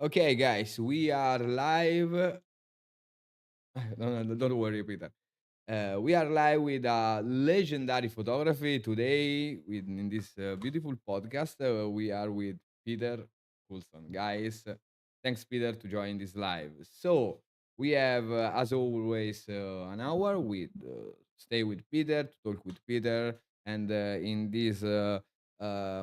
Okay, guys, we are live. No, no, don't worry, Peter. We are live with legendary photography today. In this beautiful podcast, we are with Peter Coulson. Guys, thanks, Peter, to join this live. So we have, as always, an hour with stay with Peter to talk with Peter, and in this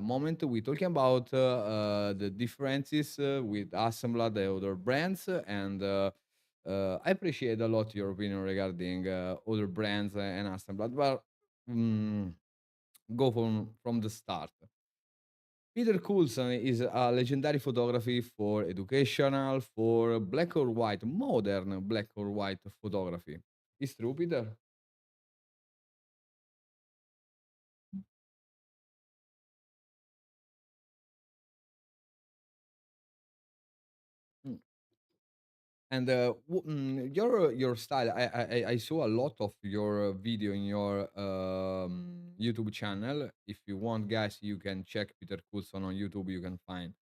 moment, we're talking about the differences with Assembla, the other brands, and I appreciate a lot your opinion regarding other brands and Hasselblad, but mm, go from the start. Peter Coulson is a legendary photography for educational, for black or white, modern black or white photography. Is true, Peter? Mm. And your style, I saw a lot of your video in your YouTube channel. If you want, guys, you can check Peter Coulson on YouTube. You can find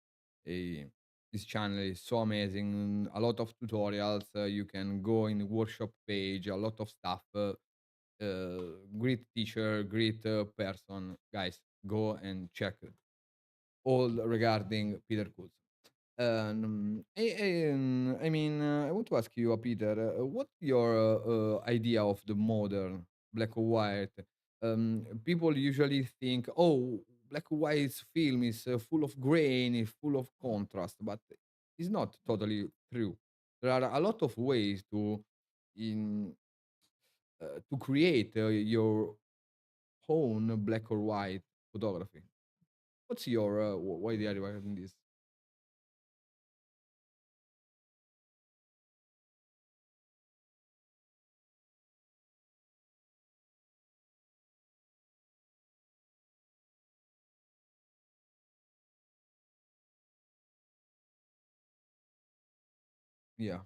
a this channel is so amazing. A lot of tutorials. You can go in the workshop page. A lot of stuff. Great teacher, great person. Guys, go and check all regarding Peter Coulson. I want to ask you, Peter, what's your idea of the modern black or white? People usually think, oh, black and white film is full of grain, is full of contrast, but it's not totally true. There are a lot of ways in to create your own black or white photography. What's your idea regarding this? Yeah.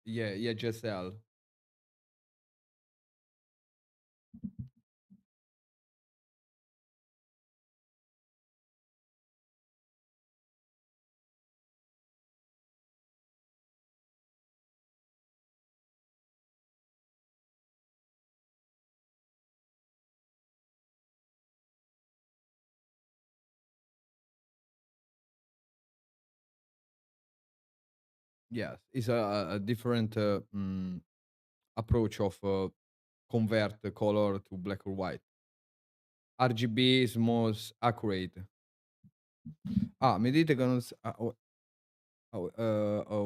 Yeah, Giselle. Yes, it's a different approach of convert the color to black or white. RGB is most accurate. Ah, mi dite che non s ah, oh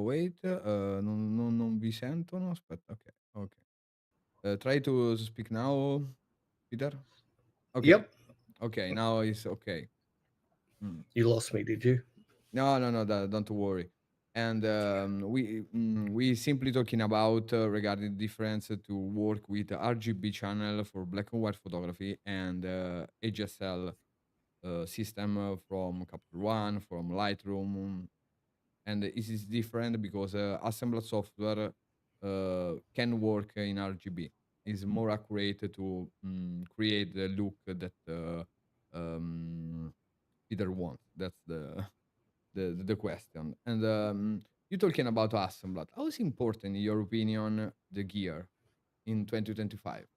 wait, non vi sentono? Aspetta, okay, okay. Try to speak now, Peter? Okay, Yep. okay, now it's okay. Mm. You lost me, did you? No, no, no, don't worry. And we simply talking about regarding difference to work with RGB channel for black and white photography and HSL system from Capture One, from Lightroom, and it is different because assembled software can work in RGB. Is more accurate to create the look that Peter wants. That's the question. And you talking about Hasselblad. How is important, in your opinion, the gear in 2025?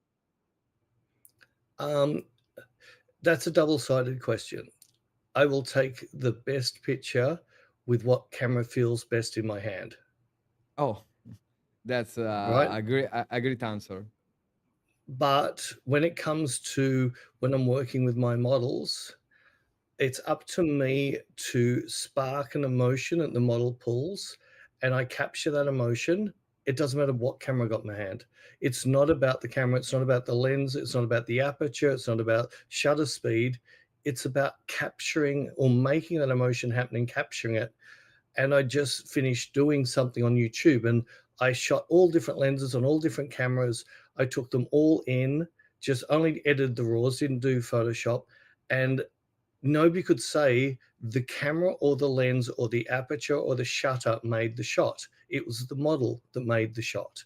Um, that's a double-sided question. I will take the best picture with what camera feels best in my hand, Oh, that's right? a great answer. But when it comes to when I'm working with my models, it's up to me to spark an emotion that the model pulls, and I capture that emotion. It doesn't matter what camera I got in my hand. It's not about the camera, it's not about the lens, it's not about the aperture, it's not about shutter speed. It's about capturing or making that emotion happen and capturing it. And I just finished doing something on YouTube, and I shot all different lenses on all different cameras. I took them all in, just only edited the raws, didn't do Photoshop, and nobody could say the camera or the lens or the aperture or the shutter made the shot. It was the model that made the shot.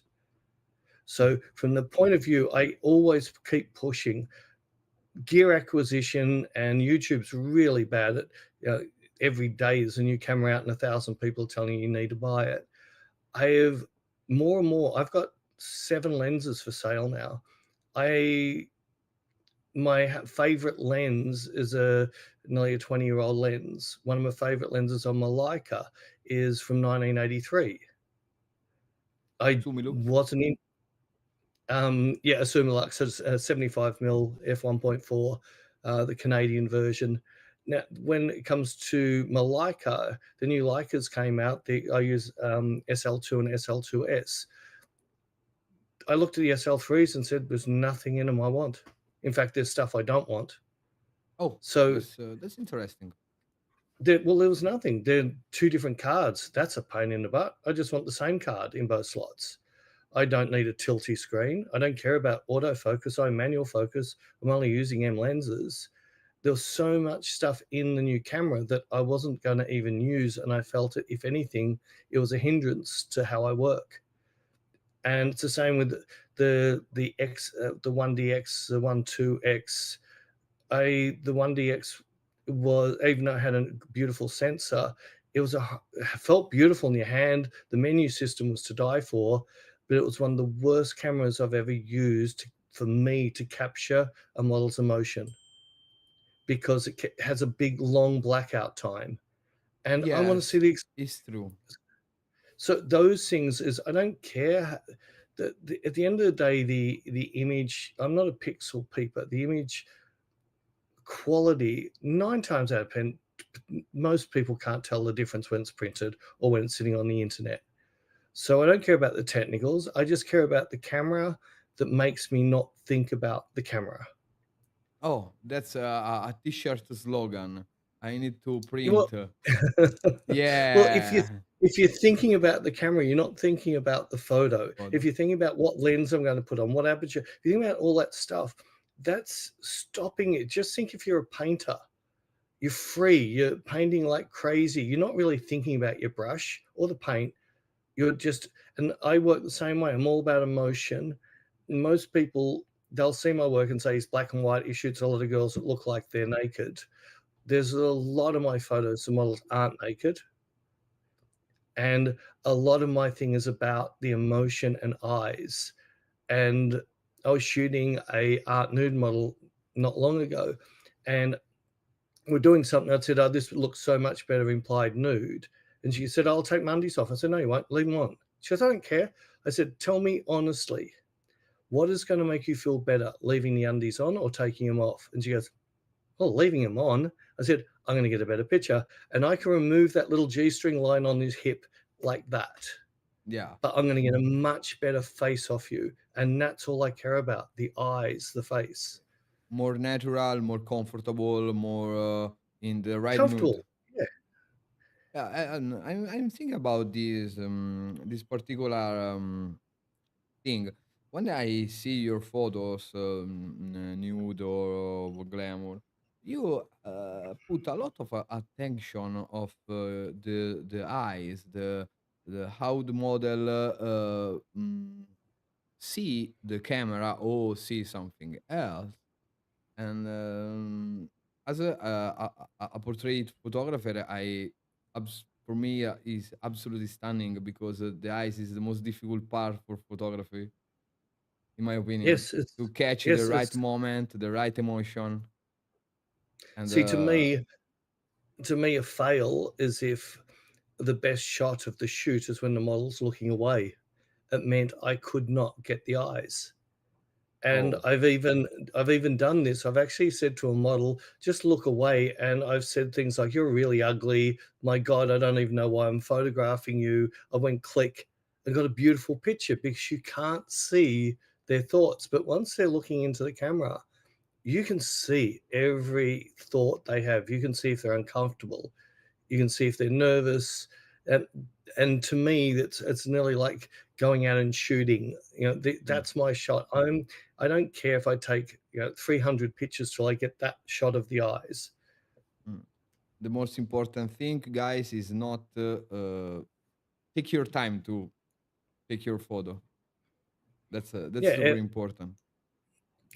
So from the point of view, I always keep pushing gear acquisition, and YouTube's really bad at, you know, every day there's a new camera out and 1,000 people telling you need to buy it. I have more and more. I've got 7 lenses for sale now. I My favorite lens is a nearly a 20-year-old lens. One of my favorite lenses on my Leica is from 1983. I Sumilux? wasn't in yeah, a Summilux, so it's a 75 mil f1.4, the Canadian version. Now, when it comes to my Leica, the new Leicas came out. I use SL2 and SL2S. I looked at the SL3s and said, "There's nothing in them I want. In fact, there's stuff I don't want." Oh, So that's interesting. there was nothing. They're two different cards. That's a pain in the butt. I just want the same card in both slots. I don't need a tilty screen. I don't care about autofocus. I manual focus. I'm only using M lenses. There was so much stuff in the new camera that I wasn't going to even use, and I felt it. If anything, it was a hindrance to how I work. And it's the same with the 1DX, the 12X. The 1DX was, even though it had a beautiful sensor, it felt beautiful in your hand. The menu system was to die for, but it was one of the worst cameras I've ever used for me to capture a model's emotion, because it has a big long blackout time, and I want to see Yes, the. it's true. So those things is, I don't care. At the end of the day, the image. I'm not a pixel peeper. The image quality, 9 times out of 10, most people can't tell the difference when it's printed or when it's sitting on the internet. So I don't care about the technicals. I just care about the camera that makes me not think about the camera. Oh, that's a t-shirt slogan. I need to Well, print. well, Yeah. if you're thinking about the camera, you're not thinking about the photo. If Photo. you're thinking about what lens I'm going to put on, what aperture, if you think about all that stuff, that's stopping it. Just think, if you're a painter, you're free, you're painting like crazy. You're not really thinking about your brush or the paint. You're just, and I work the same way. I'm all about emotion. Most people, they'll see my work and say it's black and white. He shoots a lot of girls that look like they're naked. There's a lot of my photos, the models aren't naked. And a lot of my thing is about the emotion and eyes. And I was shooting a art nude model not long ago, and we're doing something. I said, "Oh, this looks so much better implied nude." And she said, "I'll take my undies off." I said, "No, you won't. Leave them on." She goes, "I don't care." I said, "Tell me honestly, "What is gonna make you feel better, leaving the undies on or taking them off?" And she goes, "Well, leaving them on." I said, "I'm gonna get a better picture, and I can remove that little G-string line on his hip like that, Yeah, but I'm gonna get a much better face off you, and that's all I care about, the eyes, the face." more natural, more comfortable, more in the right mood. Comfortable. Yeah. Yeah, and I'm thinking about this particular thing. When I see your photos, nude or glamour, you put a lot of attention of the eyes, the how the model see the camera or see something else. And as a portrait photographer, for me is absolutely stunning because the eyes is the most difficult part for photography, in my opinion, Yes, to catch the right it's moment, the right emotion, and see, to me, a fail is if the best shot of the shoot is when the model's looking away. It meant I could not get the eyes. And oh I've even done this. I've actually said to a model, "Just look away," and I've said things like, "You're really ugly. My god, I don't even know why I'm photographing you." I went click and got a beautiful picture because you can't see their thoughts, but once they're looking into the camera, you can see every thought they have. You can see if they're uncomfortable. You can see if they're nervous, and to me, it's nearly like going out and shooting. mm, That's my shot. I don't care if I take 300 pictures till I get that shot of the eyes. mm. The most important thing, guys, is not take your time to take your photo. That's Yeah. super important.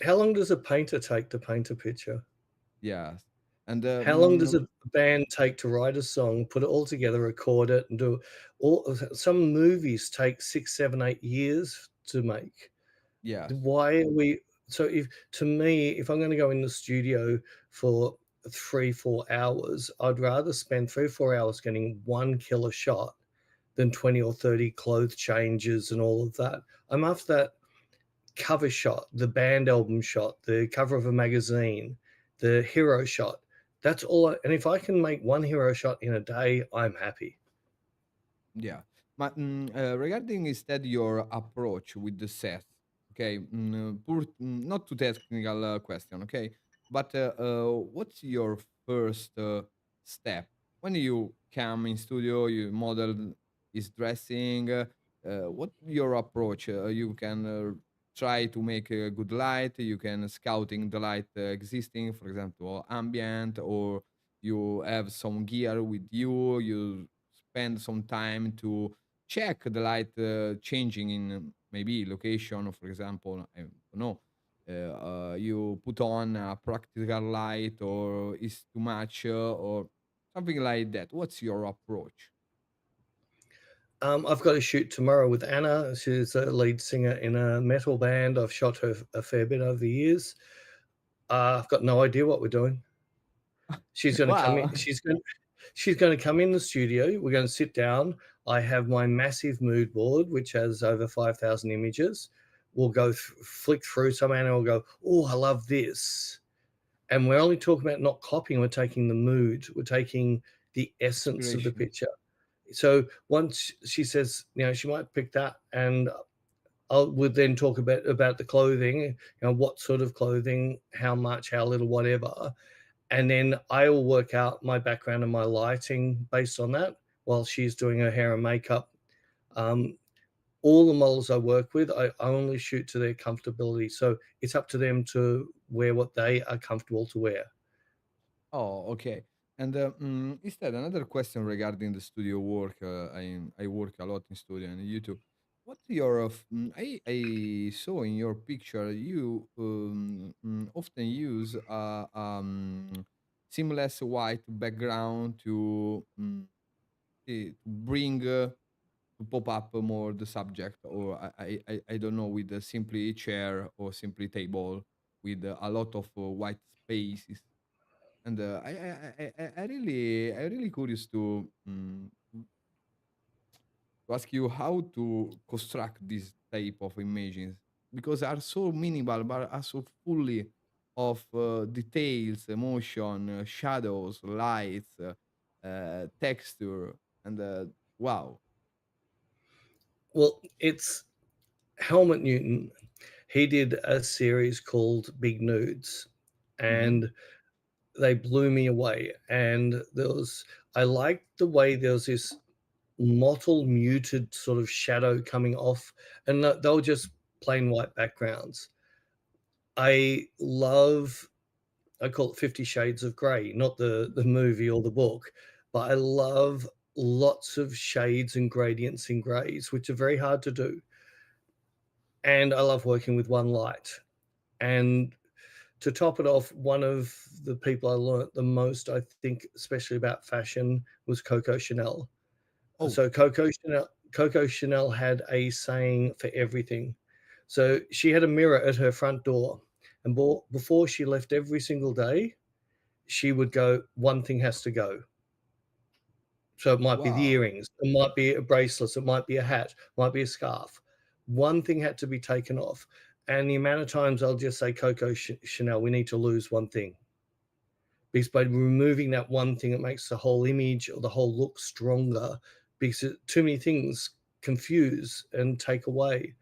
How long does a painter take to paint a picture? Yes, and How long does a band take to write a song, put it all together, record it, and do all? Some movies take 6, 7, 8 years to make. yes. Why are we so if to me, if I'm gonna go in the studio for 3, 4 hours, I'd rather spend 3 or 4 hours getting 1 killer shot than 20 or 30 clothes changes and all of that. I'm after that cover shot, the band album shot, the cover of a magazine, the hero shot. That's all and if I can make 1 hero shot in a day, I'm happy. Yeah. But regarding instead your approach with the set, okay, not too technical question, okay, but what's your first step when you come in studio? You model is dressing. What your approach? You can try to make a good light. You can scouting the light existing, for example, ambient, or you have some gear with you. You spend some time to check the light changing in maybe location, for example. I don't know. You put on a practical light, or is too much, or something like that. What's your approach? I've got a shoot tomorrow with Anna. She's a lead singer in a metal band. I've shot her a fair bit over the years. I've got no idea what we're doing. She's gonna come in Wow. she's gonna come in the studio, we're gonna sit down. I have my massive mood board, which has over 5,000 images. We'll go flick through some and we'll go, "Oh, I love this." And we're only talking about not copying, we're taking the mood, we're taking the essence of the Inspiration. picture. So once she says, she might pick that, and I would then talk about the clothing, what sort of clothing, how much, how little, whatever, and then I will work out my background and my lighting based on that while she's doing her hair and makeup. Um, all the models I work with, I only shoot to their comfortability. So it's up to them to wear what they are comfortable to wear. Oh, okay. And instead, another question regarding the studio work. I work a lot in studio and YouTube. What's your I saw in your picture you often use seamless white background to to bring to pop up more the subject, or I don't know, with a simply chair or simply table with a lot of white spaces. And I really curious to ask you how to construct this type of images. because are so minimal, but are so fully of details, emotion, shadows, lights, texture, and wow. Well, it's Helmut Newton. He did a series called Big Nudes, Hmm. and they blew me away. And I liked the way there was this mottled, muted sort of shadow coming off, and they were just plain white backgrounds. I love I call it 50 Shades of Grey, not the movie or the book, but I love lots of shades and gradients in greys, which are very hard to do. And I love working with one light. And to top it off, one of the people I learnt the most, I think, especially about fashion, was Coco Chanel. Oh, So Coco Chanel had a saying for everything. So she had a mirror at her front door, and before she left every single day, she would go, "One thing has to go." So it might be the wow. earrings, it might be a bracelet, it might be a hat, might be a scarf. One thing had to be taken off, and the amount of times I'll just say, "Coco Chanel, we need to lose one thing." Because by removing that one thing, it makes the whole image or the whole look stronger, because too many things confuse and take away.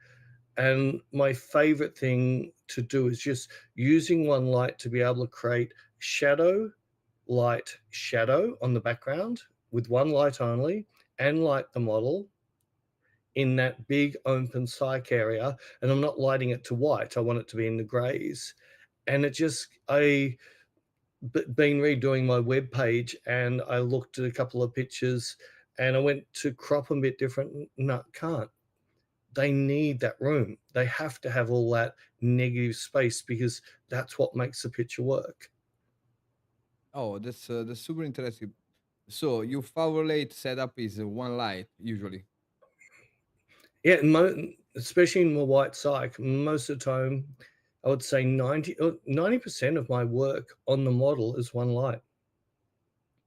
And my favorite thing to do is just using one light to be able to create shadow, light, shadow on the background with one light only, and light the model in that big open psych area. And I'm not lighting it to white, I want it to be in the grays. And it just, been redoing my web page, and I looked at a couple of pictures and I went to crop them a bit different. No, can't. They need that room. They have to have all that negative space, because that's what makes the picture work. Oh, that's super interesting. So your favorite setup is one light usually. Yeah, especially in my white psych, most of the time, I would say 90% of my work on the model is one light.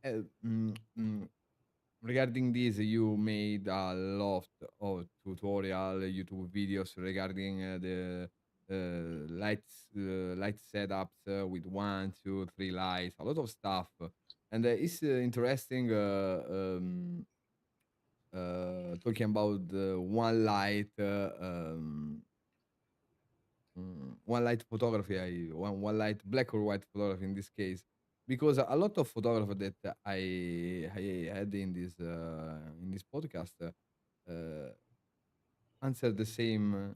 Uh, mm, mm, Regarding this, you made a lot of tutorial YouTube videos regarding the light setups with one, two, three lights, a lot of stuff, and it's interesting. Talking about the one light, one light photography, one light black or white photography in this case, because a lot of photography that I had in this podcast answer the same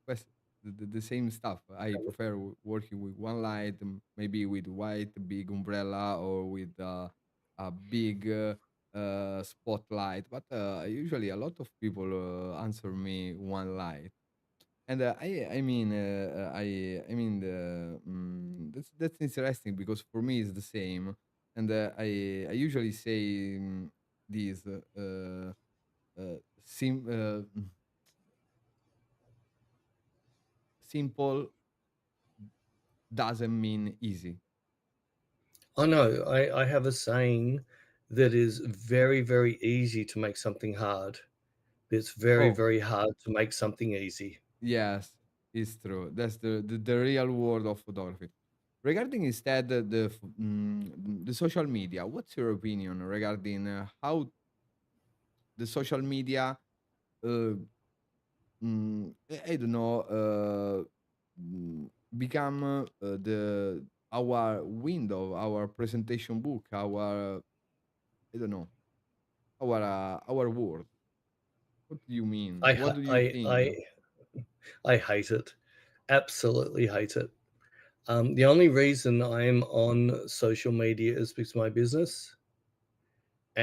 question, the same stuff. I prefer working with one light, maybe with white big umbrella or with a big spotlight. But usually, a lot of people answer me one light. And I mean that's interesting because for me it's the same, and I usually say these sim simple doesn't mean easy. I know. I have a saying that is very, very easy to make something hard. But it's very, Oh very hard to make something easy. yes, it's true. That's the real world of photography. Regarding instead the social media, what's your opinion regarding how the social media uh, I don't know, become the our window, our presentation book, our I don't know, our world. What do you mean? I What ha do you think? I hate it. Absolutely hate it. The only reason I'm on social media is because of my business,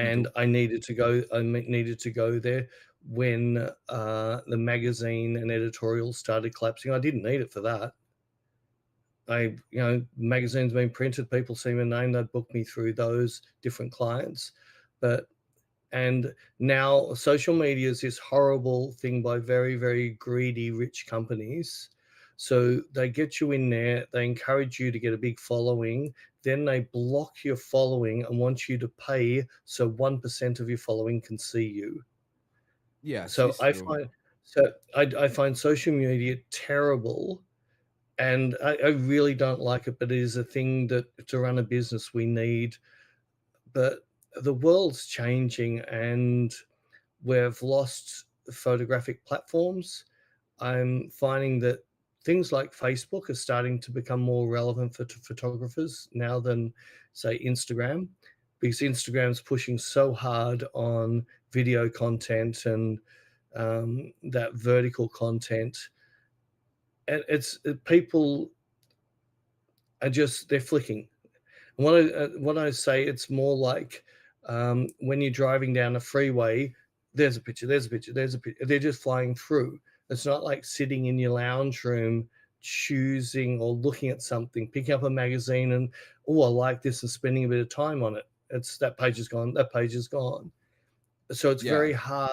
Me and too. needed to go there when, the magazine and editorial started collapsing. I didn't need it for that. Magazines being printed, people see my name, they'd book me through those different clients. But And now social media is this horrible thing by very, very greedy rich companies. So they get you in there, they encourage you to get a big following, then they block your following and want you to pay so 1% of your following can see you. Yes, So it's I true. find So I find social media terrible, and I really don't like it, but it is a thing that to run a business we need. But the world's changing, and we've lost photographic platforms. I'm finding that things like Facebook are starting to become more relevant for photographers now than, say, Instagram, because Instagram's pushing so hard on video content and that vertical content, and people are just they're flicking. And what I say, it's more like when you're driving down a freeway, there's a picture, there's a picture, there's a picture. They're just flying through. It's not like sitting in your lounge room choosing or looking at something, picking up a magazine and, oh, I like this, and spending a bit of time on it. It's that page is gone, that page is gone. So it's very Yes. hard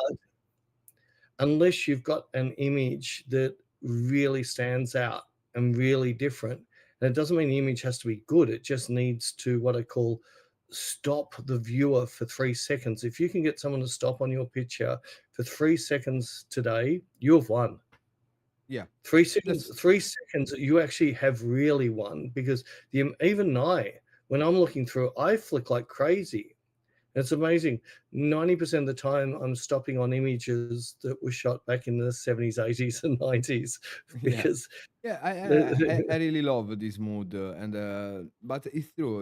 unless you've got an image that really stands out and really different. And it doesn't mean the image has to be good, it just needs to, what I call, stop the viewer for 3 seconds. If you can get someone to stop on your picture for 3 seconds today, you have won. Yeah. 3 seconds, That's 3 seconds, you actually have really won, because even when I'm looking through, I flick like crazy. It's amazing. 90% of the time, I'm stopping on images that were shot back in the 70s, 80s, and 90s yeah. because Yeah, I the really love this mood, and but it's true.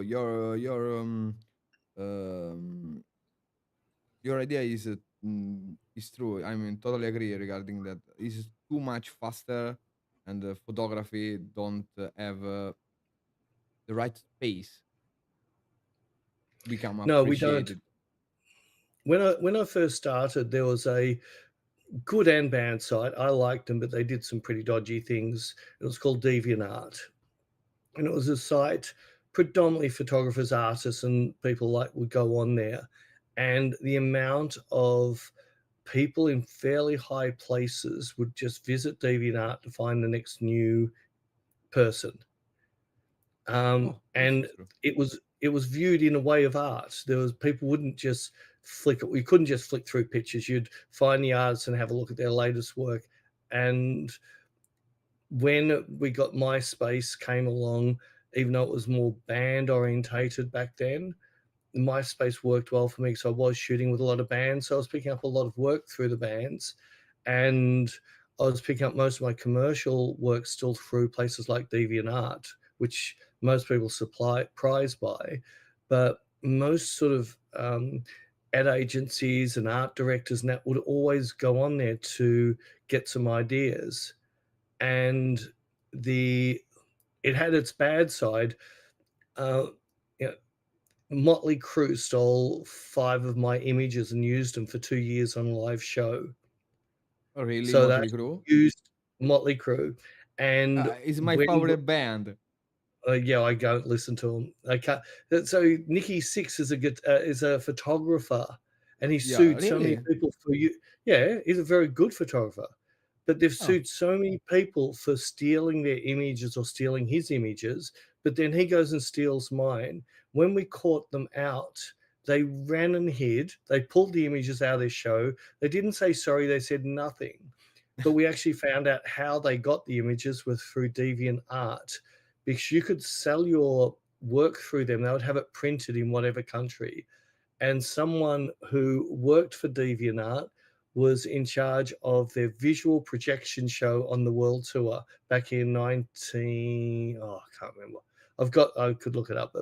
Um, your idea is true. I mean, totally agree regarding that. It's too much faster, and photography don't have the right space to become no, we don't. appreciated. When I first started, there was a good and bad side. I liked them, but they did some pretty dodgy things. It was called DeviantArt, and it was a site predominantly photographers, artists, and people like would go on there, and the amount of people in fairly high places would just visit DeviantArt to find the next new person. Oh, that's And true. it was viewed in a way of art. There was people wouldn't just flick it. We couldn't just flick through pictures. You'd find the artists and have a look at their latest work. And when we got MySpace came along, even though it was more band orientated back then, MySpace worked well for me because I was shooting with a lot of bands, so I was picking up a lot of work through the bands, and I was picking up most of my commercial work still through places like DeviantArt, which most people supply prize by, but most sort of ad agencies and art directors and that would always go on there to get some ideas, and the it had its bad side. Uh, you know, Motley Crue stole 5 of my images and used them for 2 years on a live show. Oh, really, So they Motley Crue? used Motley Crue, and Is my when favorite band. yeah, I don't listen to him. I can't. So Nikki Sixx is a photographer, and he Yeah, sued so many really? people for you. Yeah, he's a very good photographer, but they've Oh, sued so many people for stealing their images or stealing his images. But then he goes and steals mine. When we caught them out, they ran and hid. They pulled the images out of their show. They didn't say sorry. They said nothing. But we actually found out how they got the images was through DeviantArt, because you could sell your work through them. They would have it printed in whatever country. And someone who worked for DeviantArt was in charge of their visual projection show on the world tour back in 19. Oh, I can't remember. I could look it up,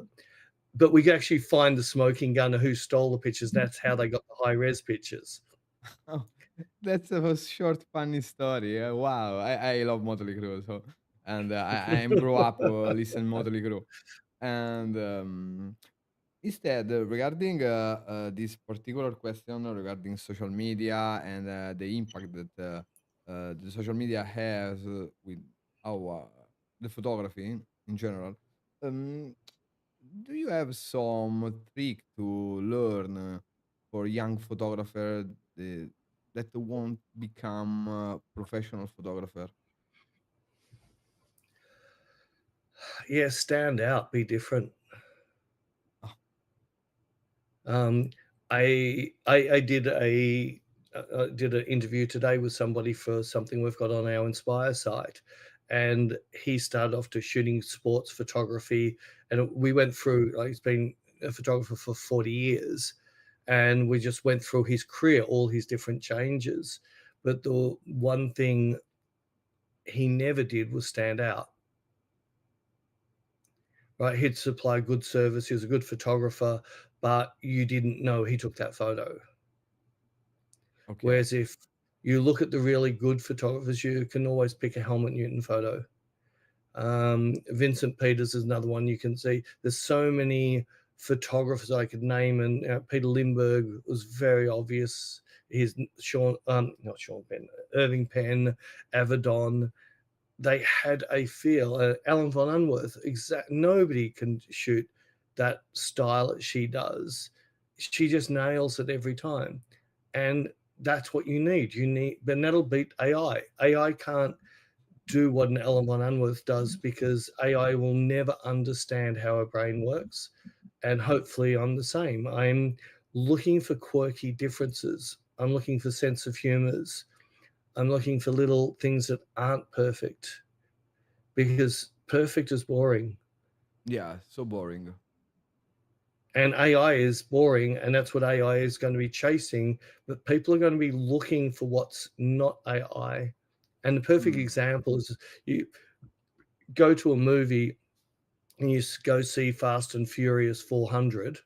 but we could actually find the smoking gun who stole the pictures. That's how they got the high res pictures. oh, that's a short funny story. Wow, I love Motley Crue, so and I grew up listening Motley Crue, and instead, regarding this particular question regarding social media and the impact that the social media has with our the photography in general, um, do you have some trick to learn for young photographer that won't become professional photographer? Yeah, stand out, be different. Oh, Um, I did a did an interview today with somebody for something we've got on our Inspire site, and he started off to shooting sports photography, and we went through, like, he's been a photographer for 40 years, and we just went through his career, all his different changes. But the one thing he never did was stand out, right? He'd supply good service, he was a good photographer, but you didn't know he took that photo. Okay. Whereas if you look at the really good photographers, you can always pick a Helmut Newton photo. Vincent Peters is another one you can see. There's so many photographers I could name, and Peter Lindbergh was very obvious. He's Sean, not Sean Penn, Irving Penn, Avedon. They had a feel. Alan von Unworth, exact. Nobody can shoot that style that she does. She just nails it every time, and that's what you need. You need, but that'll beat AI. AI can't do what an Ellen von Unworth does because AI will never understand how a brain works. And hopefully, I'm the same. I'm looking for quirky differences. I'm looking for sense of humors. I'm looking for little things that aren't perfect because perfect is boring. Yeah, so boring. And AI is boring, and that's what AI is going to be chasing. But people are going to be looking for what's not AI. And the perfect Mm. example is you go to a movie and you go see Fast and Furious 400,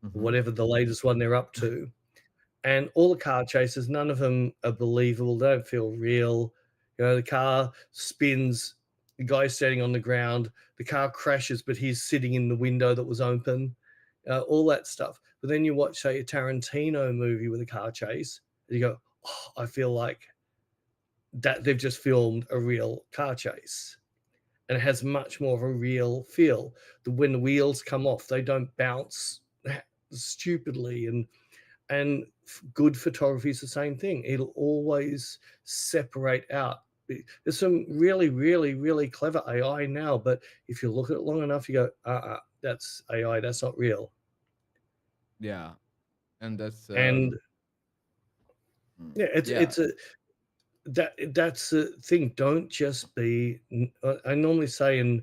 Mhm. whatever the latest one they're up to, and all the car chases, none of them are believable. They don't feel real. You know, the car spins, the guy's standing on the ground, the car crashes, but he's sitting in the window that was open, all that stuff. But then you watch, say, a Tarantino movie with a car chase, and you go, oh, I feel like that they've just filmed a real car chase. And it has much more of a real feel. When the wheels come off, they don't bounce stupidly, and good photography is the same thing. It'll always separate out. There's some really, really, really clever AI now, but if you look at it long enough, you go, that's AI, that's not real. Yeah, and that's And yeah, yeah. it's a that's the thing. Don't just be. I normally say, and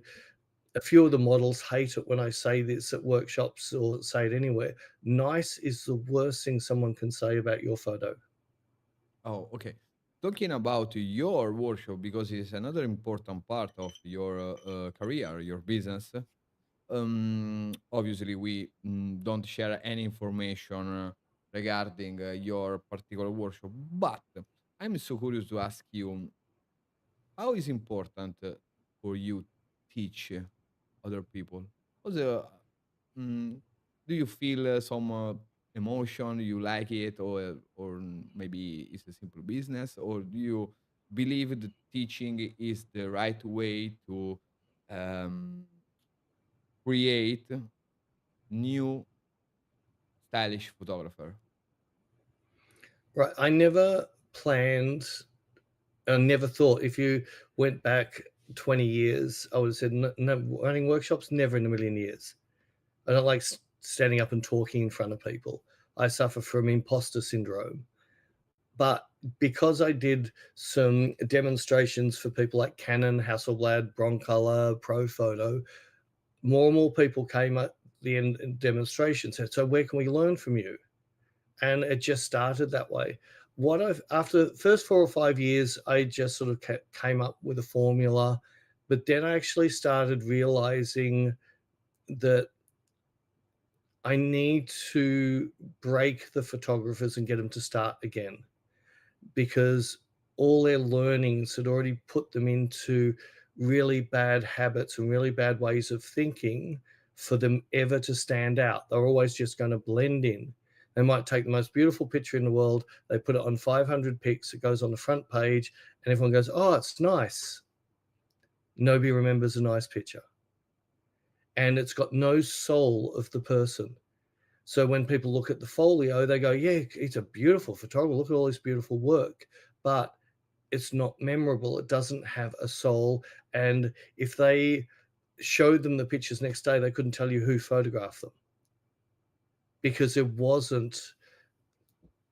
a few of the models hate it when I say this at workshops or say it anywhere. Nice is the worst thing someone can say about your photo. Oh, okay. Talking about your workshop because it's another important part of your career, your business. Obviously, we don't share any information regarding your particular workshop, but I'm so curious to ask you how is important for you teach other people? What's mm, do you feel some emotion? You like it, or maybe it's a simple business, or do you believe that teaching is the right way to um, create new stylish photographer? Right. I never planned, I never thought if you went back 20 years, I would have said, no, no, running workshops, never in a million years. I don't like standing up and talking in front of people. I suffer from imposter syndrome. But because I did some demonstrations for people like Canon, Hasselblad, Broncolor, Profoto, more and more people came at the end in demonstrations. Said, so where can we learn from you? And it just started that way. What I've after the first 4 or 5 years, I just sort of came up with a formula, but then I actually started realizing that I need to break the photographers and get them to start again because all their learnings had already put them into really bad habits and really bad ways of thinking for them ever to stand out. They're always just going to blend in. They might take the most beautiful picture in the world, they put it on 500 pics, it goes on the front page, and everyone goes, oh, it's nice. Nobody remembers a nice picture. And it's got no soul of the person. So when people look at the folio, they go, yeah, it's a beautiful photography. Look at all this beautiful work. But it's not memorable. It doesn't have a soul. And if they showed them the pictures next day, they couldn't tell you who photographed them because it wasn't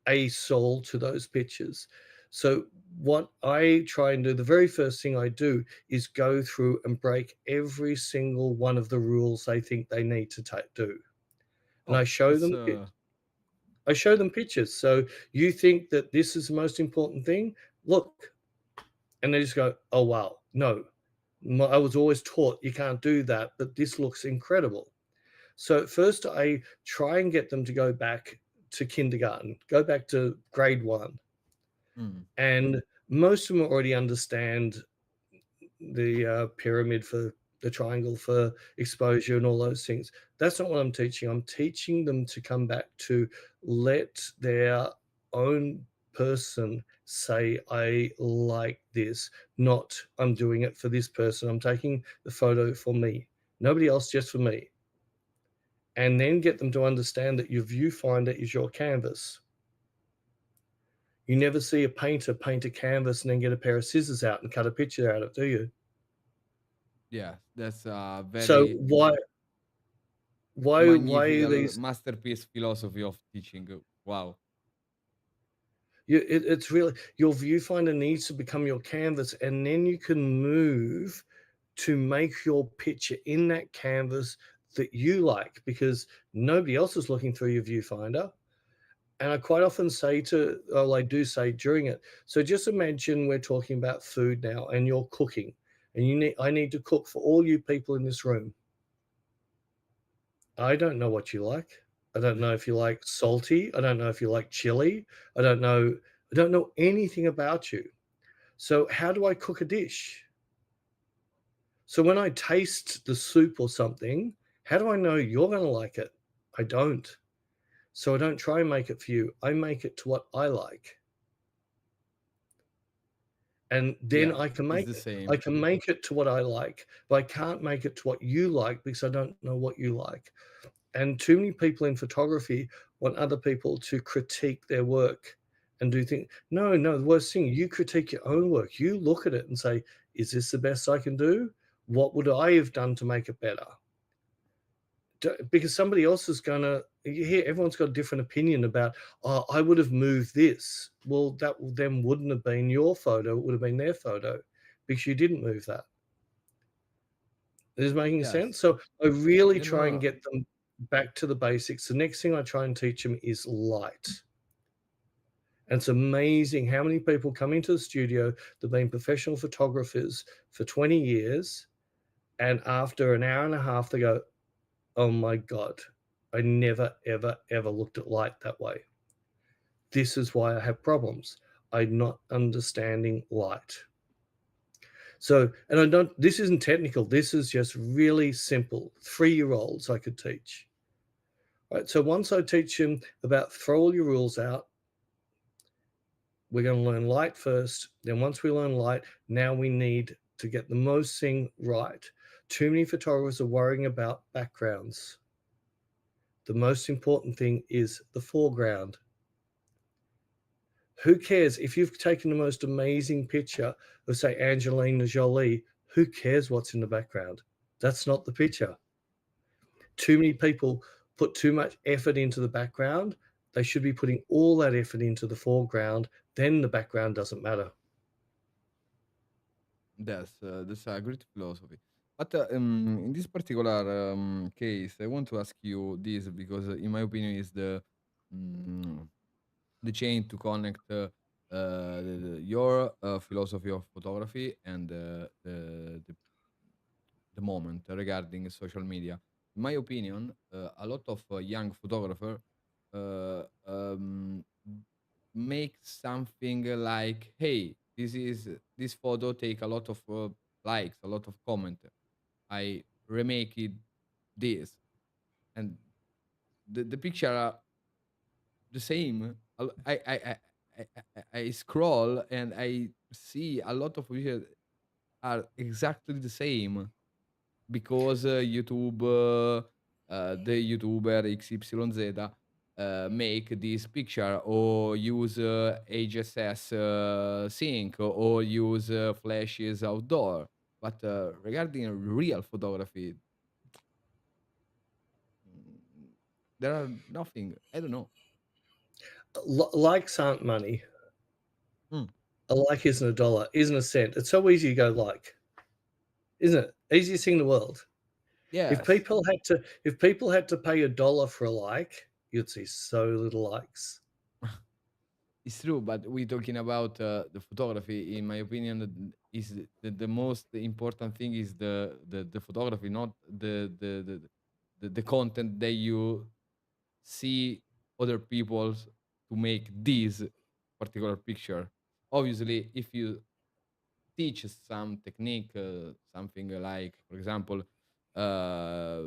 a soul to those pictures. So what I try and do, the very first thing I do is go through and break every single one of the rules they think they need to do. And Oh, that's I show them pictures. So you think that this is the most important thing? Look, and they just go, "Oh wow, no, I was always taught you can't do that, but this looks incredible." So at first, I try and get them to go back to kindergarten, go back to grade one, mm, and most of them already understand the pyramid for the triangle for exposure and all those things. That's not what I'm teaching. I'm teaching them to come back to let their own person say, I like this, not I'm doing it for this person. I'm taking the photo for me, nobody else, just for me. And then get them to understand that your viewfinder is your canvas. You never see a painter paint a canvas and then get a pair of scissors out and cut a picture out of it, do you? yeah, that's a So very why magnifical these masterpiece philosophy of teaching. Wow. it's really your viewfinder needs to become your canvas, and then you can move to make your picture in that canvas that you like, because nobody else is looking through your viewfinder. And I quite often say to, well, I do say during it, so just imagine we're talking about food now and you're cooking, and I need to cook for all you people in this room. I don't know what you like. I don't know if you like salty. I don't know if you like chili. I don't know. I don't know anything about you. So how do I cook a dish? So when I taste the soup or something, how do I know you're going to like it? I don't. So I don't try and make it for you. I make it to what I like. And then Yeah, I can it's make the it. I same. can make it to what I like, but I can't make it to what you like because I don't know what you like. And too many people in photography want other people to critique their work and do things. No, no, the worst thing, you critique your own work. You look at it and say, is this the best I can do? What would I have done to make it better? Because somebody else is going to, you hear everyone's got a different opinion about, oh, I would have moved this. Well, that then wouldn't have been your photo. It would have been their photo because you didn't move that. Is making sense? Yes. So I really You try and know, get them back to the basics. The next thing I try and teach them is light. And it's amazing how many people come into the studio, they've been professional photographers for 20 years, and after an hour and a half, they go, oh my God, I never, ever, ever looked at light that way. This is why I have problems. I'm not understanding light. So, and I don't, this isn't technical, this is just really simple. 3 year olds I could teach. Right. So once I teach them about throw all your rules out, we're going to learn light first. Then once we learn light, now we need to get the most thing right. Too many photographers are worrying about backgrounds. The most important thing is the foreground. Who cares if you've taken the most amazing picture of, say, Angelina Jolie? Who cares what's in the background? That's not the picture. Too many people put too much effort into the background. They should be putting all that effort into the foreground. Then the background doesn't matter. that's a great philosophy. But in this particular case, I want to ask you this because, in my opinion, is mm, the chain to connect your philosophy of photography and the moment regarding social media. In my opinion, a lot of young photographer make something like, "Hey, this photo take a lot of likes, a lot of comment. I remake it this, and the picture are the same. I scroll and I see a lot of pictures are exactly the same because the YouTuber XYZ make this picture or use HSS sync or use flashes outdoor. But regarding real photography, mm, there are nothing. I don't know. Likes aren't money. Mm, A like isn't a dollar, isn't a cent. It's so easy to go like, isn't it? Easiest thing in the world. yes. If people had to pay $1 for a like, you'd see so little likes. It's true, but we're talking about the photography. In my opinion, is the most important thing is the photography, not the content that you see other people's to make this particular picture. Obviously, if you teach some technique, something like, for example, uh,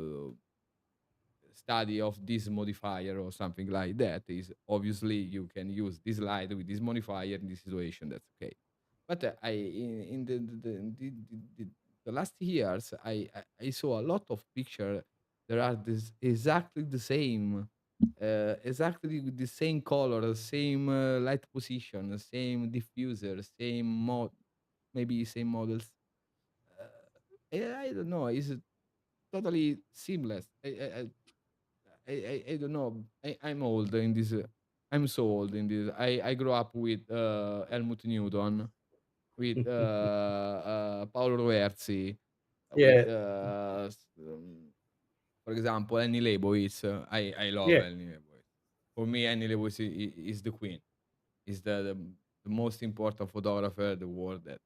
study of this modifier or something like that, is obviously you can use this light with this modifier in this situation. That's okay. But I in the last years, I saw a lot of picture that are this exactly the same, exactly with the same color, same light position, same diffuser, same mod, maybe same models. I don't know. It's totally seamless. I don't know. I'm old in this. I'm so old in this. I grew up with Helmut Newton, with Paolo Roversi, with Yeah, for example Annie Leibovitz. I love yeah, Annie Leibovitz. For me, Annie Leibovitz is the queen. Is the most important photographer the world that.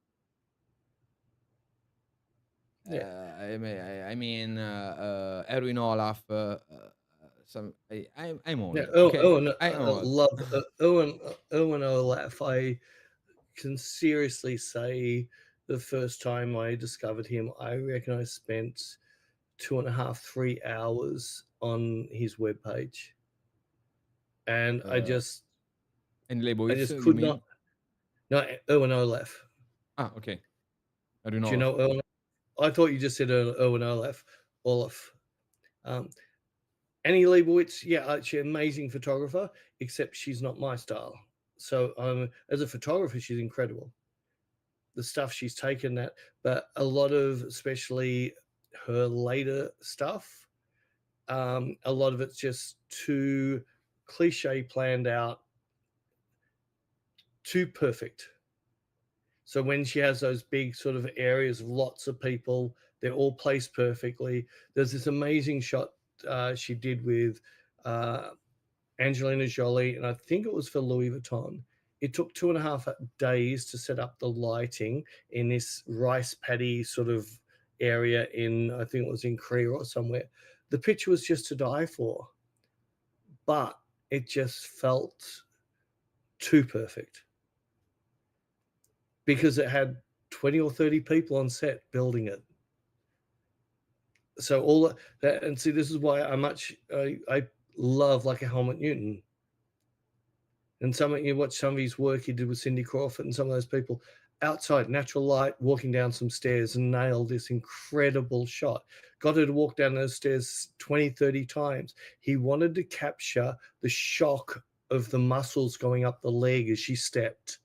yeah. Erwin Olaf. I'm Yeah, old. oh, Okay, Owen, I'm I old. love, Owen Olaf. I can seriously say the first time I discovered him, I reckon I spent 2.5, 3 hours on his webpage, and Uh, and I Leibowitz, just you could not. mean? No, Owen Olaf. Ah, okay. Erwin Do you Olaf. know Owen? I thought you just said Owen Olaf. Olaf. Um, Annie Leibovitz, yeah, she's an amazing photographer, except she's not my style. So, as a photographer, she's incredible. The stuff she's taken that, but a lot of, especially her later stuff, a lot of it's just too cliche, planned out, too perfect. So when she has those big sort of areas of lots of people, they're all placed perfectly. There's this amazing shot she did with uh, Angelina Jolie, and I think it was for Louis Vuitton. It took 2.5 days to set up the lighting in this rice paddy sort of area in, I think it was in Korea or somewhere. The picture was just to die for, but it just felt too perfect because it had 20 or 30 people on set building it. So all that, and see, this is why I love like a Helmut Newton. And some you watch some of his work he did with Cindy Crawford and some of those people outside, natural light, walking down some stairs and nailed this incredible shot. Got her to walk down those stairs 20, 30 times. He wanted to capture the shock of the muscles going up the leg as she stepped.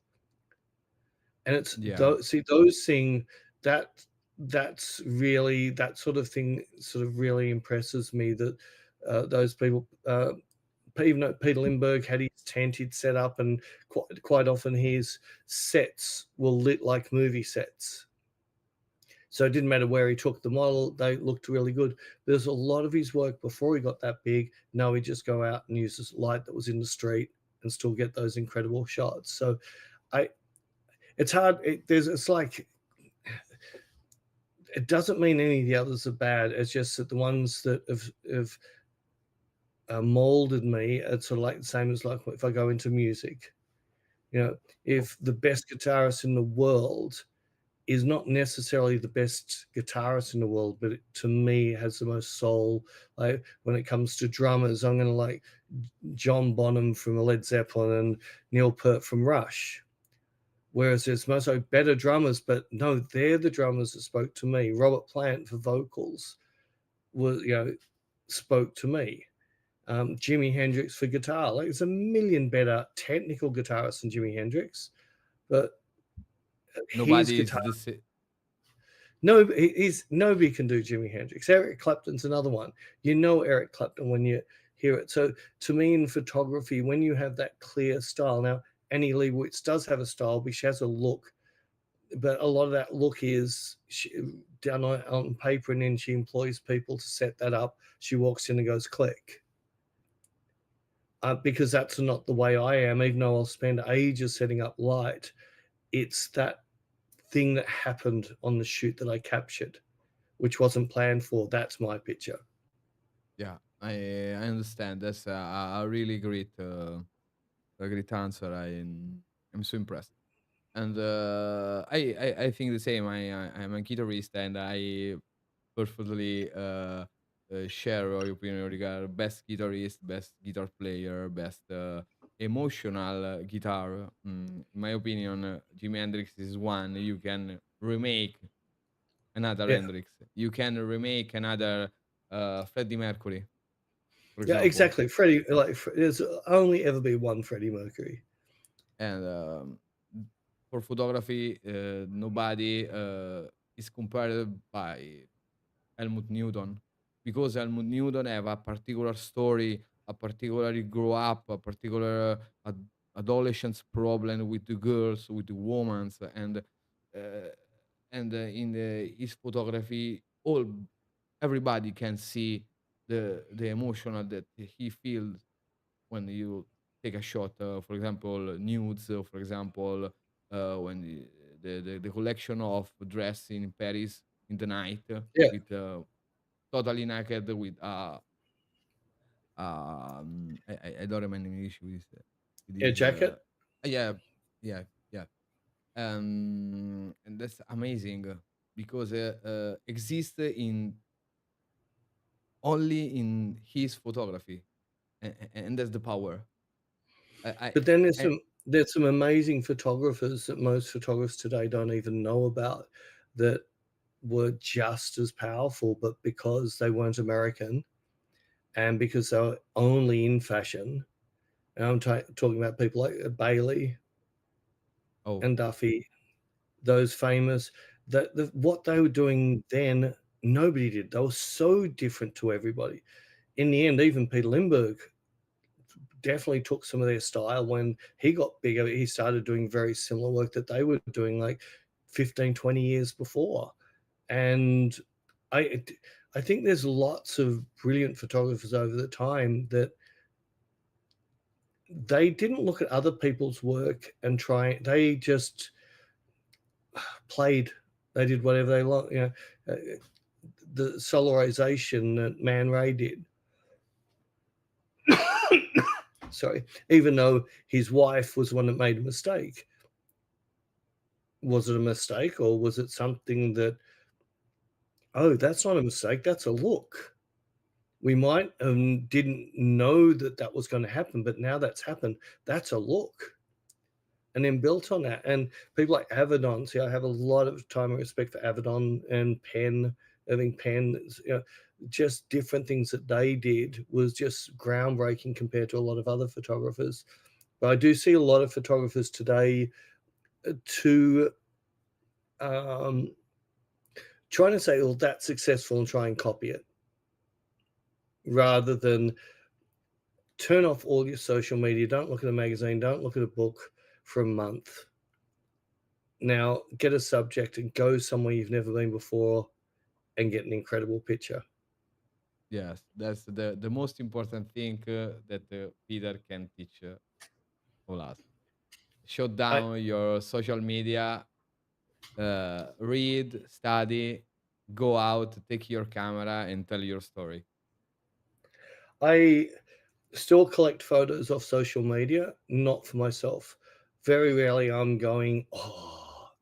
And it's Yeah. those, see, those things that that's really, that sort of thing sort of really impresses me, that those people, even though Peter Lindbergh had his tent he'd set up, and quite often his sets were lit like movie sets. So it didn't matter where he took the model, they looked really good. There's a lot of his work before he got that big. No, he'd just go out and use this light that was in the street and still get those incredible shots. So I, it's hard. It's like, it doesn't mean any of the others are bad. It's just that the ones that have molded me, it's sort of like the same as like if I go into music. You know, Oh, if the best guitarist in the world is not necessarily the best guitarist in the world, but it, to me, has the most soul. Like when it comes to drummers, I'm going to like John Bonham from Led Zeppelin and Neil Peart from Rush. Whereas there's most better drummers, but no, they're the drummers that spoke to me. Robert Plant for vocals was, spoke to me. Jimi Hendrix for guitar. Like there's a million better technical guitarists than Jimi Hendrix, but his nobody guitar. is the same. No, he's nobody can do Jimi Hendrix. Eric Clapton's another one. You know Eric Clapton when hear it. So to me in photography, when you have that clear style, now Annie Leibovitz does have a style, but she has a look, but a lot of that look is done on paper, and then she employs people to set that up. She walks in and goes click. Because that's not the way I am, even though I'll spend ages setting up light. It's that thing that happened on the shoot that I captured, which wasn't planned for. That's my picture. Yeah, I understand. That's a really great answer. I'm so impressed. And I think the same. I'm a guitarist, and I perfectly share your opinion regarding best guitarist, best guitar player, best emotional guitar. In my opinion, Jimi Hendrix is one. You can remake another Yeah. Hendrix. You can remake another Freddie Mercury, for Yeah, example. exactly. Freddie, like, there's only ever be one Freddie Mercury. And for photography, nobody is compared by Helmut Newton, because Helmut Newton have a particular story, a particularly grow up, a particular adolescence problem with the girls, with the women, uh, and in his photography, all everybody can see the emotional that he feels when you take a shot, for example, nudes, or for example, when the collection of dress in Paris in the night, Yeah, with totally naked with I don't remember in English with yeah, this jacket. yeah, yeah, yeah. And that's amazing, because exists in only in his photography, and that's the power. But then I there's some amazing photographers that most photographers today don't even know about, that were just as powerful, but because they weren't American and because they were only in fashion. And I'm talking about people like Bailey oh and Duffy, those famous, that what they were doing then, nobody did. They were so different to everybody. In the end, even Peter Lindbergh definitely took some of their style. When he got bigger, he started doing very similar work that they were doing like 15, 20 years before. And I I think there's lots of brilliant photographers over the time that they didn't look at other people's work and try, they just played, they did whatever they want, uh, the solarization that Man Ray did. Sorry, even though his wife was the one that made a mistake. Was it a mistake, or was it something that, oh, that's not a mistake, that's a look? We might didn't know that that was going to happen, but now that's happened. That's a look. And then built on that. And people like Avedon, see, I have a lot of time and respect for Avedon and Penn, Irving Penn, just different things that they did was just groundbreaking compared to a lot of other photographers. But I do see a lot of photographers today to um, trying to say, well, that's successful and try and copy it rather than turn off all your social media. Don't look at a magazine. Don't look at a book for a month. Now get a subject and go somewhere you've never been before and get an incredible picture. Yes, that's the most important thing that Peter can teach all us. Shut I, down your social media, read, study, go out, take your camera, and tell your story. I still collect photos off social media, not for myself. Very rarely I'm going,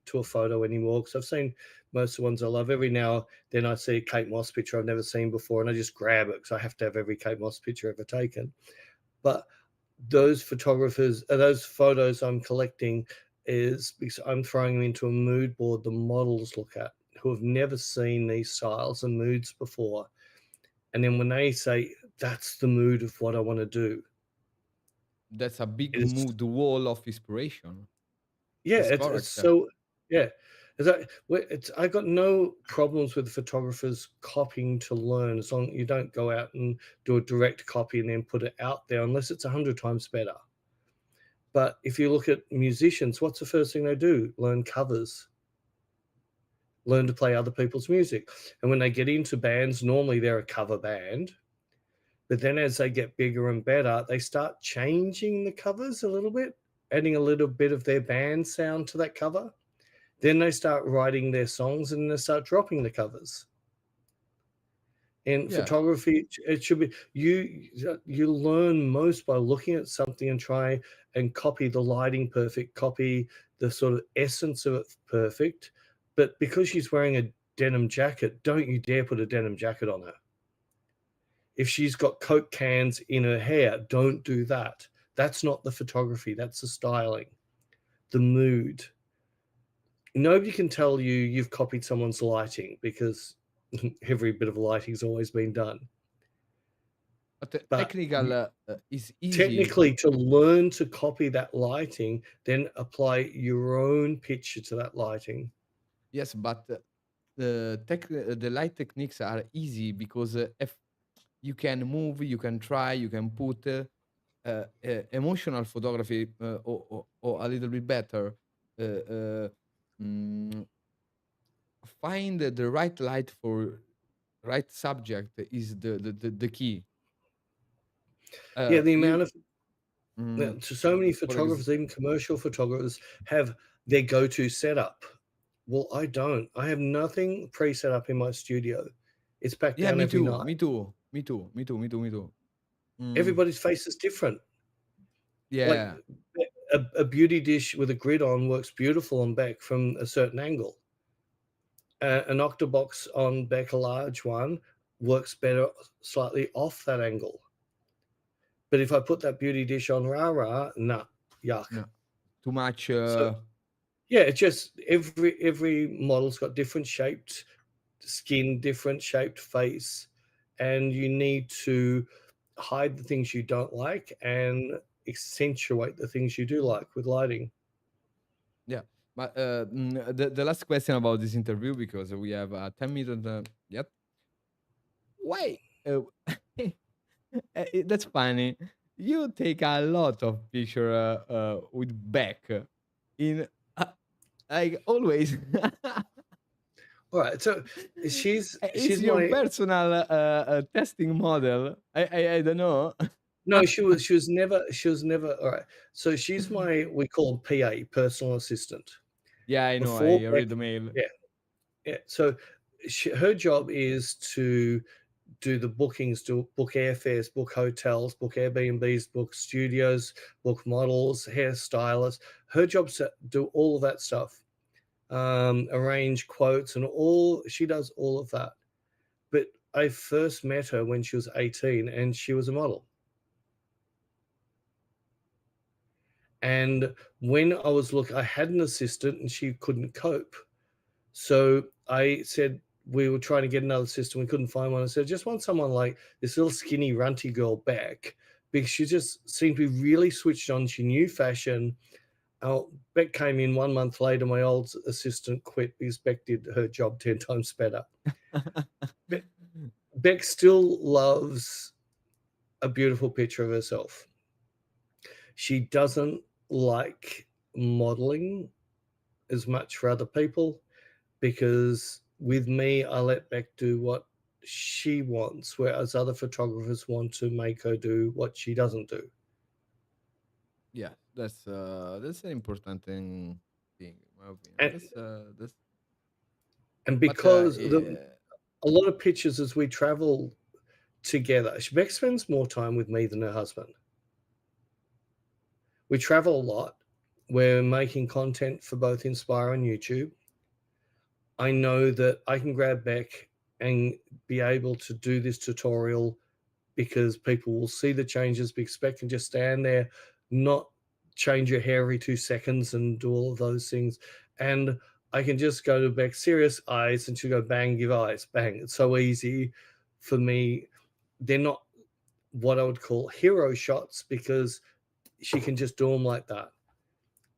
to a photo anymore because I've seen most of the ones I love. Every now then I see a Kate Moss picture I've never seen before and I just grab it because I have to have every Kate Moss picture ever taken. But those photographers, those photos I'm collecting is because I'm throwing them into a mood board the models look at who have never seen these styles and moods before. And then when they say, that's the mood of what I want to do, That's a big it is, mood wall of inspiration. yeah, That's it's correct. so, yeah. Is that well, it's I got no problems with photographers copying to learn as long you don't go out and do a direct copy and then put it out there unless it's 100 times better. But if you look at musicians, what's the first thing they do? Learn covers, learn to play other people's music. And when they get into bands, normally they're a cover band. But then as they get bigger and better, they start changing the covers a little bit, adding a little bit of their band sound to that cover. Then they start writing their songs and they start dropping the covers. In Yeah, photography, it should be you learn most by looking at something and try and copy the lighting perfect, copy the sort of essence of it perfect. But because she's wearing a denim jacket, don't you dare put a denim jacket on her. If she's got Coke cans in her hair, don't do that. That's not the photography, that's the styling, the mood. Nobody can tell you you've copied someone's lighting because every bit of lighting's always been done. but the But technical is easy. technically, to learn to copy that lighting, then apply your own picture to that lighting. Yes, but the light techniques are easy because if you can move, you can try, you can put emotional photography or a little bit better. Uh, uh, mm, Find the right light for right subject is the key. Yeah, the amount You of mm, so many for ex- photographers, even commercial photographers, have their go-to setup. Well, I don't. I have nothing pre-set up in my studio. It's packed yeah, down me every too, night. me too, me too, me too, me too, me too. Mm, Everybody's face is different. Like yeah, a beauty dish with a grid on works beautiful on Beck from a certain angle. An octobox on Beck, a large one, works better slightly off that angle. But if I put that beauty dish on Rara, nah, yuck. no, too much. So yeah, it's just every model's got different shaped skin, different shaped face, and you need to hide the things you don't like and accentuate the things you do like with lighting. Yeah, but the last question about this interview because we have 10 minutes yet. Why? That's funny. You take a lot of picture with back in like always. All right, so It's she's your my personal testing model. I don't know. no, she was never all right. So she's my we call them PA, personal assistant. Yeah, I know. Before I Beck, read the mail. yeah, yeah. So her job is to do the bookings, do book airfares, book hotels, book Airbnbs, book studios, book models, hairstylists. Her job's to do all of that stuff, arrange quotes, and all. She does all of that. But I first met her when she was 18, and she was a model. And when I was looking, I had an assistant, and she couldn't cope. So I said, we were trying to get another system. We couldn't find one. I said, just want someone like this little skinny, runty girl back because she just seemed to be really switched on. She knew fashion. Beck came in 1 month later. My old assistant quit because Beck did her job 10 times better. Be- Beck still loves a beautiful picture of herself. She doesn't like modeling as much for other people because with me, I let Beck do what she wants, whereas other photographers want to make her do what she doesn't do. Yeah, that's an important thing, in my opinion. And That's and but because a lot of pictures as we travel together, Beck spends more time with me than her husband. We travel a lot. We're making content for both Inspire and YouTube. I know that I can grab Beck and be able to do this tutorial because people will see the changes because Beck can just stand there, not change your hair every 2 seconds and do all of those things. And I can just go to Beck, serious eyes, and she'll go bang, give eyes, bang. It's so easy for me. They're not what I would call hero shots because she can just do them like that.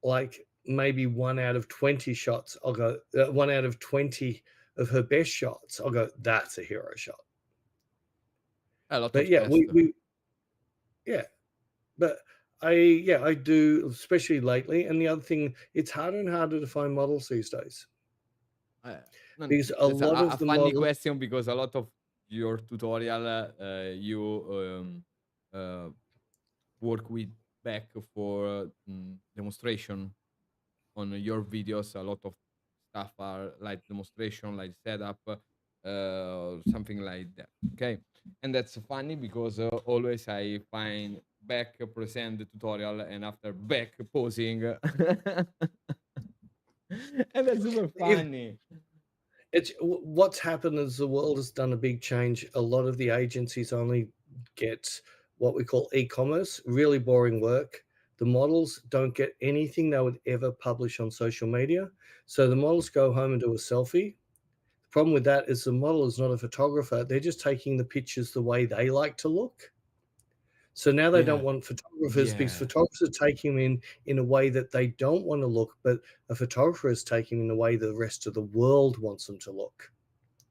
Like maybe 1 out of 20 shots, I'll go 1 out of 20 of her best shots, I'll go, "That's a hero shot." A lot But of yeah, test. we yeah, but I do, especially lately, and the other thing, it's harder and harder to find models these days Uh, no, because a that's lot a of the funny model. question because a lot of your tutorial, you uh, work with back for demonstration on your videos. A lot of stuff are like demonstration, like setup, something like that. Okay, and that's funny because always I find back present the tutorial and after back posing, and that's super If funny. what's happened is the world has done a big change. A lot of the agencies only get what we call e-commerce, really boring work. The models don't get anything they would ever publish on social media. So the models go home and do a selfie. The problem with that is the model is not a photographer. They're just taking the pictures the way they like to look. So now they don't Yeah, want photographers because yeah, photographers are taking them in a way that they don't want to look, but a photographer is taking them in a way the rest of the world wants them to look.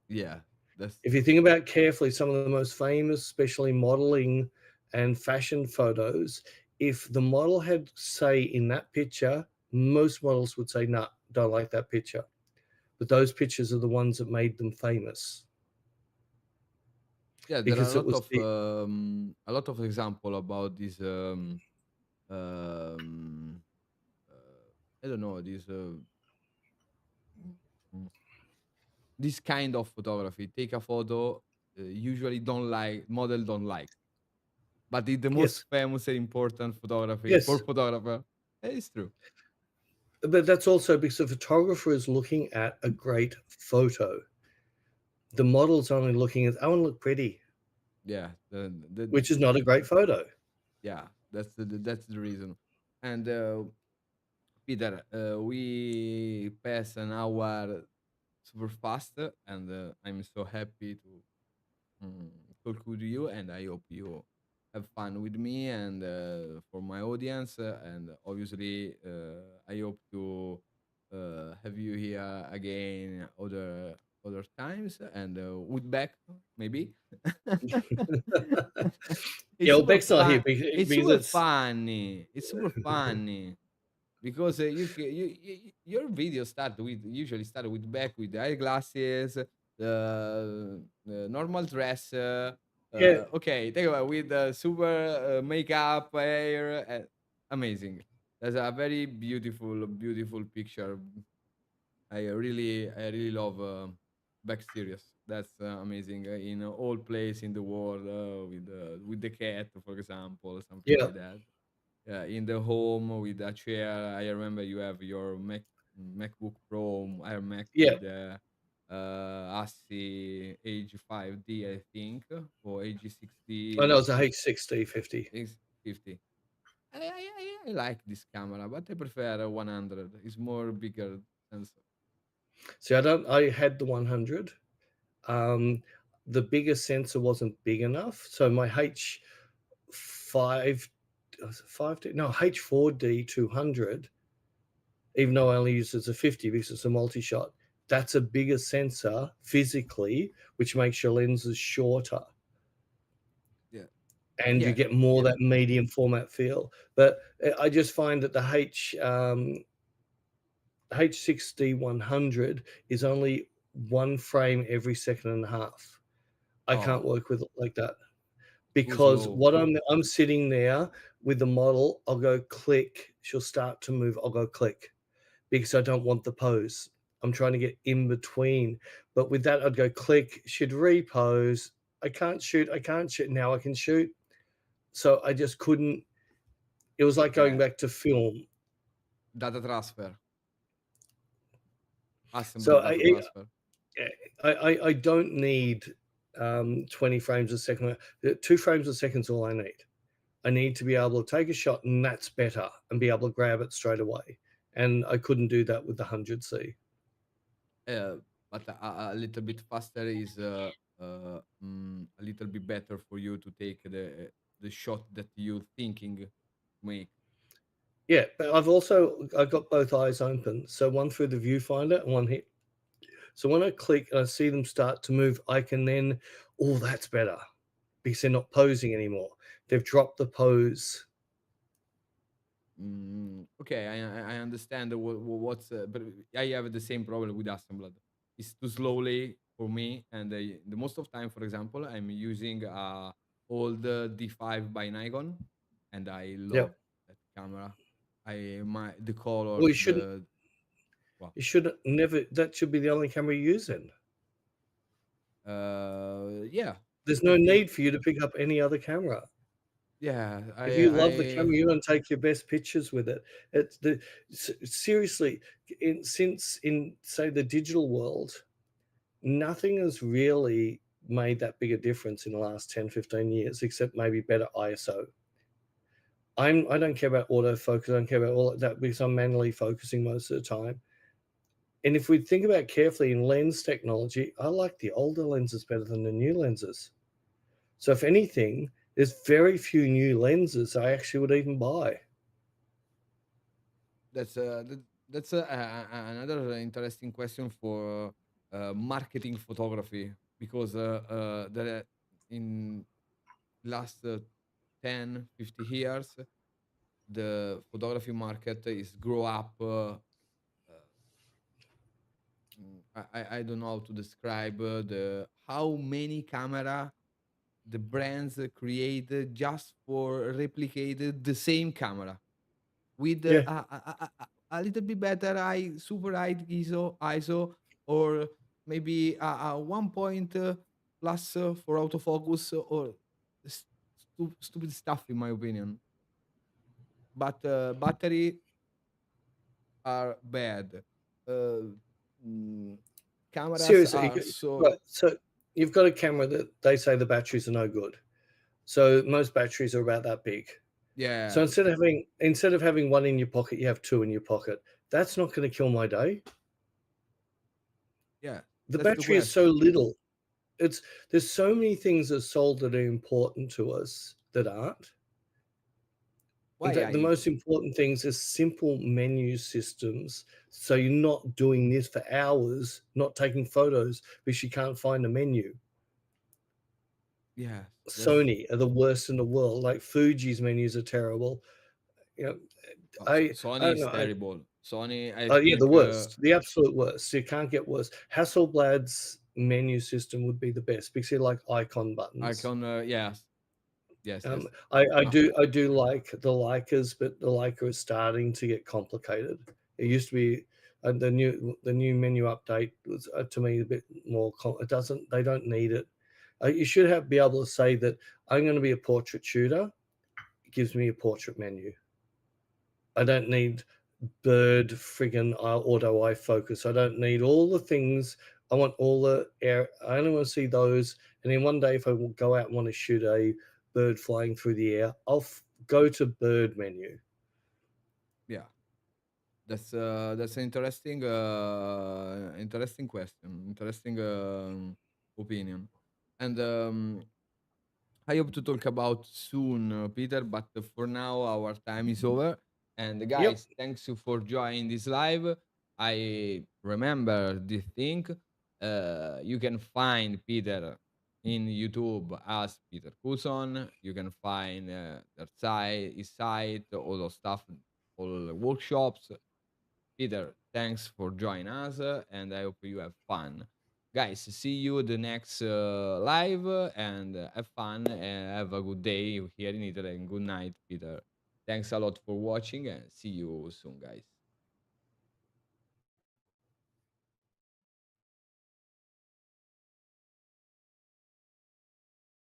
yeah. That's If you think about carefully, some of the most famous, especially modeling and fashion photos, if the model had, say, in that picture, most models would say, "Nah, don't like that picture." But those pictures are the ones that made them famous yeah. There are because it was the a lot of example about this. Um, I don't know mm, this kind of photography. Take a photo. Usually don't like model don't like, but it's the most yes, famous and important photography for yes. photographer. It's true. But that's also because the photographer is looking at a great photo. The model's only looking at, "I want to look pretty," Yeah, which is not a great photo. yeah. That's the reason. And Peter, we pass an hour super fast, and I'm so happy to talk with you, and I hope you have fun with me and for my audience. And obviously, I hope to have you here again other times and with back maybe. Yeah, It's well, super Beck's not here fun. It's because super it's funny. It's super funny. Because your video start with usually start with back with the eyeglasses, the normal dress. yeah, Okay, take away with the super makeup, hair, amazing. That's a very beautiful picture. I really love back series. That's amazing. In all place in the world with the cat, for example, something yeah, like that. In the home with a chair. I remember you have your MacBook Pro, Air Mac yeah. with ASCII age 5D, I think, or age I know 60, it's a H6D 50. age 50. I like this camera, but I prefer a 100. It's more bigger sensor. See, I had the 100. Um, the bigger sensor wasn't big enough, so my H5, was it 5D? No, H4D 200, even though I only use it as a 50 because it's a multi-shot, that's a bigger sensor physically, which makes your lenses shorter, Yeah, and you yeah, get more yeah. that medium format feel. But I just find that the H6D 100 is only one frame every second and a half. I can't Oh, work with it like that too because slow. what I'm sitting there with the model, I'll go click, she'll start to move, I'll go click because I don't want the pose. I'm trying to get in between. But with that, I'd go click, she'd repose. I can't shoot. Now I can shoot. So I just couldn't. It was like going Yeah, back to film. data transfer, So assembly data transfer. I don't need 20 frames a second. 2 frames a second is all I need. I need to be able to take a shot, and that's better, and be able to grab it straight away. And I couldn't do that with the 100C. Uh, but a little bit faster is a little bit better for you to take the shot that you thinking make. Yeah, but I've got both eyes open, so one through the viewfinder and one here. So when I click and I see them start to move, I can then, oh, that's better because they're not posing anymore. They've dropped the pose. Okay, I understand what's, but I have the same problem with Assembled. It's too slowly for me, and the most of time, for example, I'm using old D5 by Nikon, and I love Yep. that camera. I my the colors, Well, the well, you should never. That should be the only camera you use. Then yeah, there's I no think need for you to pick up any other camera. yeah, If you love the I camera, you're gonna take your best pictures with it. It's the seriously, in, say, the digital world, nothing has really made that big a difference in the last 10, 15 years, except maybe better ISO. I don't care about autofocus, I don't care about all of that because I'm manually focusing most of the time. And if we think about carefully in lens technology, I like the older lenses better than the new lenses. So if anything, there's very few new lenses I actually would even buy. that's another interesting question for marketing photography because in last 10 50 years the photography market is grow up I don't know how to describe the how many camera the brands create just for replicate the same camera with Yeah, a little bit better super high ISO, or maybe a 1 point plus for autofocus, or stupid stuff in my opinion. But battery are bad. Uh, mm, Cameras seriously, are right, so so you've got a camera that they say the batteries are no good. So most batteries are about that big. So yeah, instead of having one in your pocket, you have two in your pocket. That's not gonna kill my day. yeah. The That's the battery is so question. little. It's There's so many things that sold that are important to us that aren't. In Why fact, the I most important things are simple menu systems, so you're not doing this for hours, not taking photos because you can't find a menu. yes, that's Sony are the worst in the world, like, Fuji's menus are terrible, you know, I Sony don't is know, terrible. Sony, I yeah, the think, worst, the absolute worst, you can't get worse. Hasselblad's menu system would be the best because they're like icon buttons. Icon, yes, yes, yes. Uh, I do like the Leicas, but the Leica is starting to get complicated. It used to be the new menu update was, to me, a bit more. It doesn't. They don't need it. You should have be able to say that I'm going to be a portrait shooter. It gives me a portrait menu. I don't need bird friggin' auto eye focus. I don't need all the things. I want all the air. I only want to see those. And then one day, if I go out and want to shoot a bird flying through the air, I'll go to bird menu. yeah, that's an interesting, interesting question, interesting opinion, and I hope to talk about soon, Peter. But for now, our time is over. And Yep. guys, thanks you for joining this live. I remember this thing. You can find Peter in YouTube as Peter Coulson. You can find their site, his site, all those stuff, all the workshops. Peter, thanks for joining us, and I hope you have fun. Guys, see you the next live, and have fun and have a good day here in Italy, and good night, Peter. Thanks a lot for watching, and see you soon, guys.